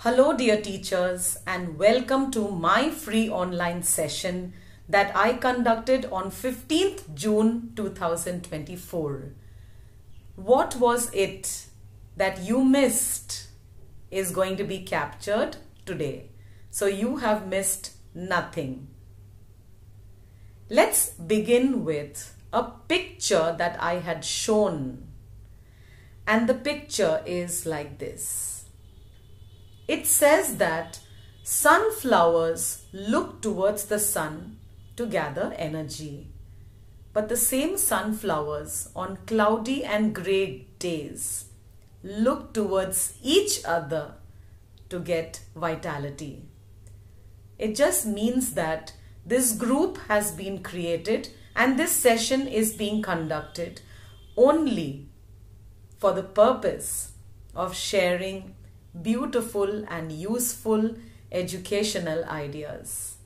Hello dear teachers, and welcome to my free online session that I conducted on 15th June 2024. What was it that you missed is going to be captured today. So you have missed nothing. Let's begin with a picture that I had shown. And the picture is like this. It says that sunflowers look towards the sun to gather energy. But the same sunflowers on cloudy and grey days look towards each other to get vitality. It just means that this group has been created and this session is being conducted only for the purpose of sharing beautiful and useful educational ideas.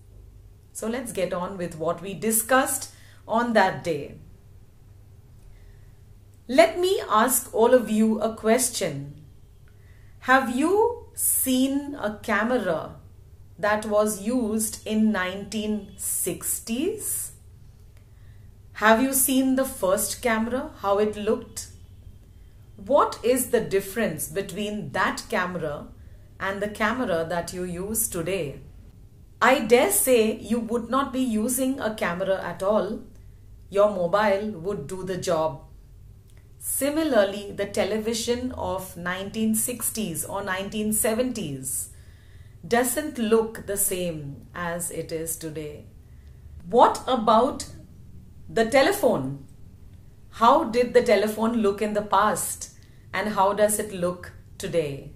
So let's get on with what we discussed on that day. Let me ask all of you a question. Have you seen a camera that was used in 1960s? Have you seen the first camera, how it looked? What is the difference between that camera and the camera that you use today? I dare say you would not be using a camera at all. Your mobile would do the job. Similarly, the television of 1960s or 1970s doesn't look the same as it is today. What about the telephone? How did the telephone look in the past and how does it look today?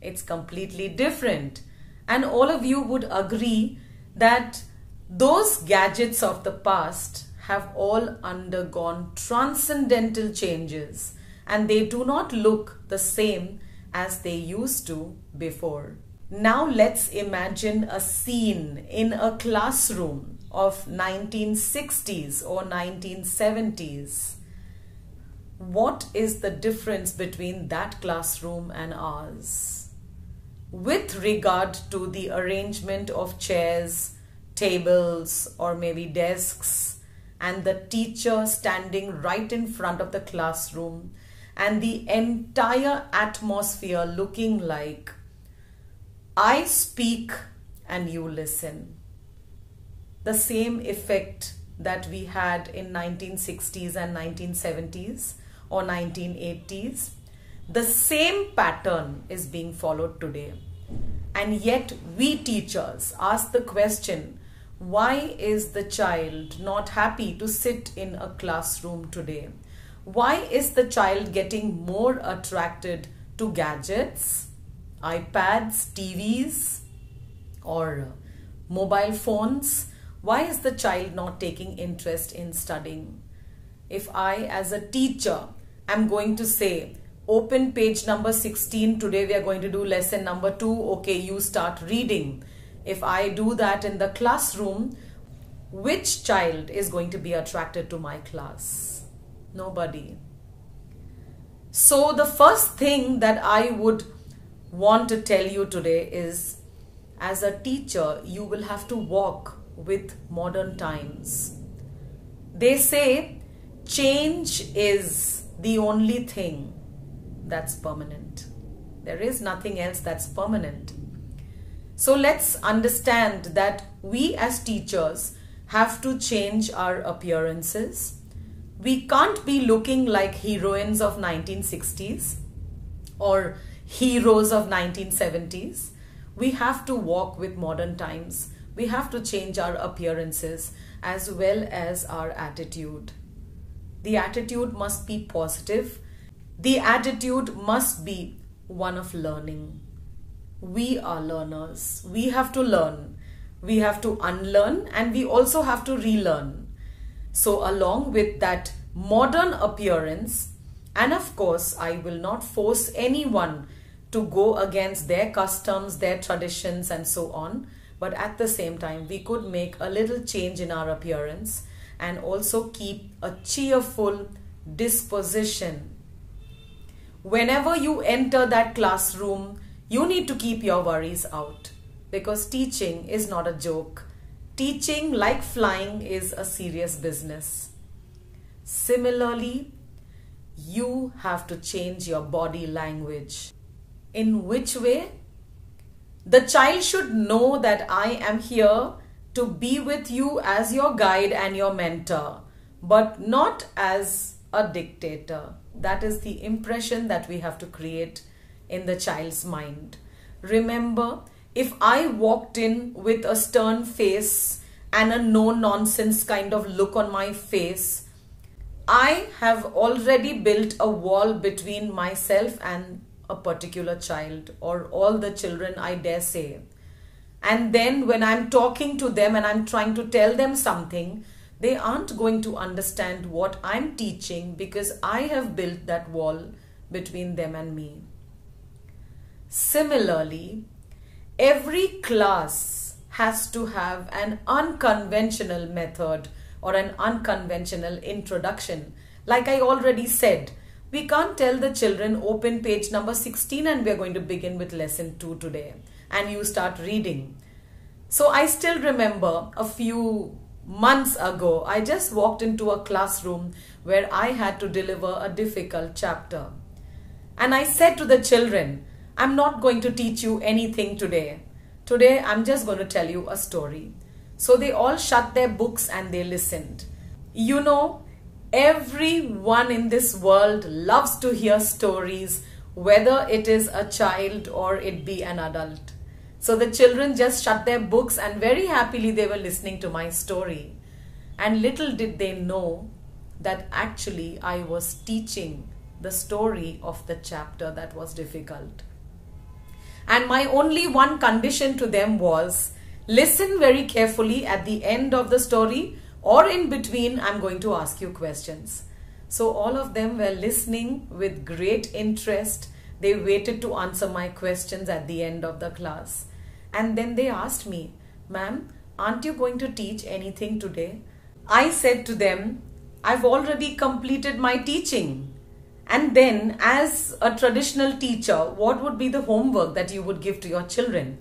It's completely different. And all of you would agree that those gadgets of the past have all undergone transcendental changes and they do not look the same as they used to before. Now let's imagine a scene in a classroom of 1960s or 1970s. What is the difference between that classroom and ours? With regard to the arrangement of chairs, tables, or maybe desks, and the teacher standing right in front of the classroom, and the entire atmosphere looking like I speak and you listen. The same effect that we had in 1960s and 1970s or 1980s, the same pattern is being followed today. And yet we teachers ask the question, why is the child not happy to sit in a classroom today? Why is the child getting more attracted to gadgets, iPads, TVs, or mobile phones? Why is the child not taking interest in studying? If I, as a teacher, am going to say, open page number 16, today we are going to do lesson number 2, okay, you start reading. If I do that in the classroom, which child is going to be attracted to my class? Nobody. So the first thing that I would want to tell you today is, as a teacher, you will have to walk with modern times. They say change is the only thing that's permanent. There is nothing else that's permanent. So let's understand that we as teachers have to change our appearances. We can't be looking like heroines of 1960s or heroes of 1970s. We have to walk with modern times. We have to change our appearances as well as our attitude. The attitude must be positive. The attitude must be one of learning. We are learners. We have to learn. We have to unlearn and we also have to relearn. So along with that modern appearance, and of course I will not force anyone to go against their customs, their traditions and so on. But at the same time, we could make a little change in our appearance and also keep a cheerful disposition. Whenever you enter that classroom, You need to keep your worries out because teaching is not a joke. Teaching, like flying, is a serious business. Similarly, you have to change your body language. In which way? The child should know that I am here to be with you as your guide and your mentor, but not as a dictator. That is the impression that we have to create in the child's mind. Remember, if I walked in with a stern face and a no-nonsense kind of look on my face, I have already built a wall between myself and a particular child, or all the children, I dare say. And then when I'm talking to them and I'm trying to tell them something, they aren't going to understand what I'm teaching because I have built that wall between them and me. Similarly, every class has to have an unconventional method or an unconventional introduction. Like I already said, we can't tell the children open page number 16 and we're going to begin with lesson 2 today and you start reading. So I still remember a few months ago, I just walked into a classroom where I had to deliver a difficult chapter. And I said to the children, I'm not going to teach you anything today. Today I'm just going to tell you a story. So they all shut their books and they listened. You know, everyone in this world loves to hear stories, whether it is a child or it be an adult. So the children just shut their books and very happily they were listening to my story. And little did they know that actually I was teaching the story of the chapter that was difficult. And my only one condition to them was, listen very carefully at the end of the story, or in between, I'm going to ask you questions. So all of them were listening with great interest. They waited to answer my questions at the end of the class. And then they asked me, ma'am, aren't you going to teach anything today? I said to them, I've already completed my teaching. And then as a traditional teacher, what would be the homework that you would give to your children?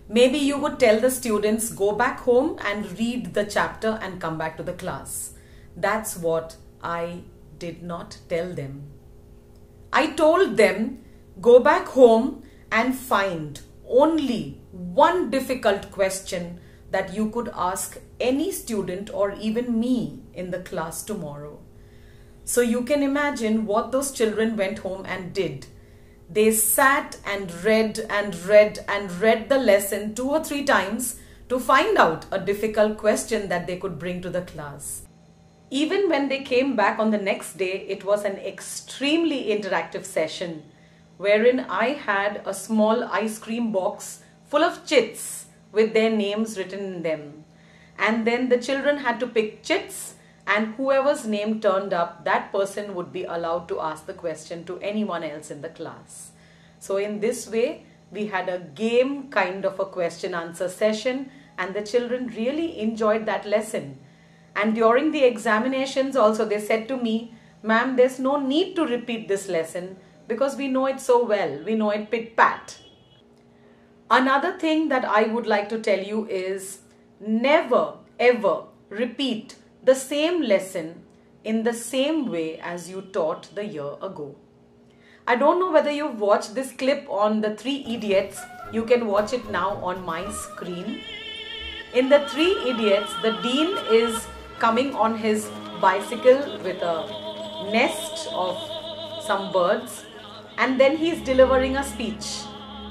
Maybe you would tell the students, go back home and read the chapter and come back to the class. That's what I did not tell them. I told them, go back home and find only one difficult question that you could ask any student or even me in the class tomorrow. So you can imagine what those children went home and did. They sat and read and read and read the lesson 2 or 3 times to find out a difficult question that they could bring to the class. Even when they came back on the next day, it was an extremely interactive session wherein I had a small ice cream box full of chits with their names written in them. And then the children had to pick chits, and whoever's name turned up, that person would be allowed to ask the question to anyone else in the class. So in this way, we had a game kind of a question answer session, and the children really enjoyed that lesson. And during the examinations also, they said to me, ma'am, there's no need to repeat this lesson because we know it so well. We know it pit-pat. Another thing that I would like to tell you is never ever repeat the same lesson in the same way as you taught the year ago. I don't know whether you've watched this clip on the 3 Idiots. You can watch it now on my screen. In the 3 Idiots, the dean is coming on his bicycle with a nest of some birds, and then he's delivering a speech.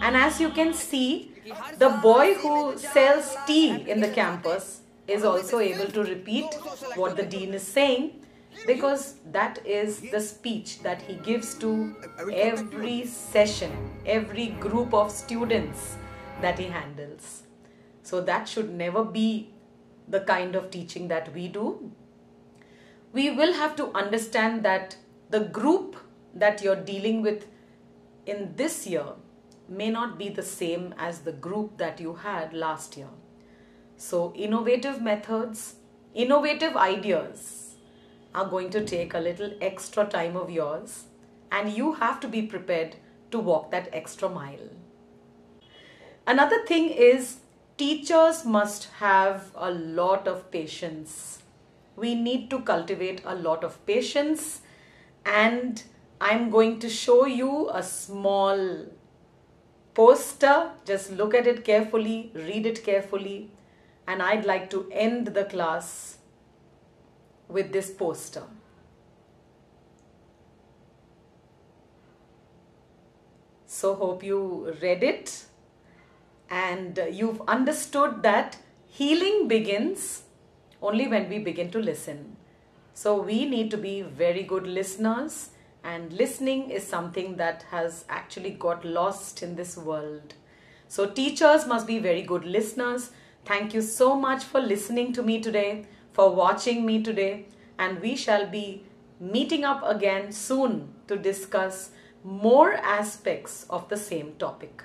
And as you can see, the boy who sells tea in the campus is also able to repeat what the dean is saying, because that is the speech that he gives to every session, every group of students that he handles. So that should never be the kind of teaching that we do. We will have to understand that the group that you're dealing with in this year may not be the same as the group that you had last year. So innovative methods, innovative ideas are going to take a little extra time of yours, and you have to be prepared to walk that extra mile. Another thing is teachers must have a lot of patience. We need to cultivate a lot of patience, and I'm going to show you a small poster. Just look at it carefully, read it carefully, and I'd like to end the class with this poster. So hope you read it and you've understood that healing begins only when we begin to listen. So we need to be very good listeners, and listening is something that has actually got lost in this world. So teachers must be very good listeners. Thank you so much for listening to me today, for watching me today, and we shall be meeting up again soon to discuss more aspects of the same topic.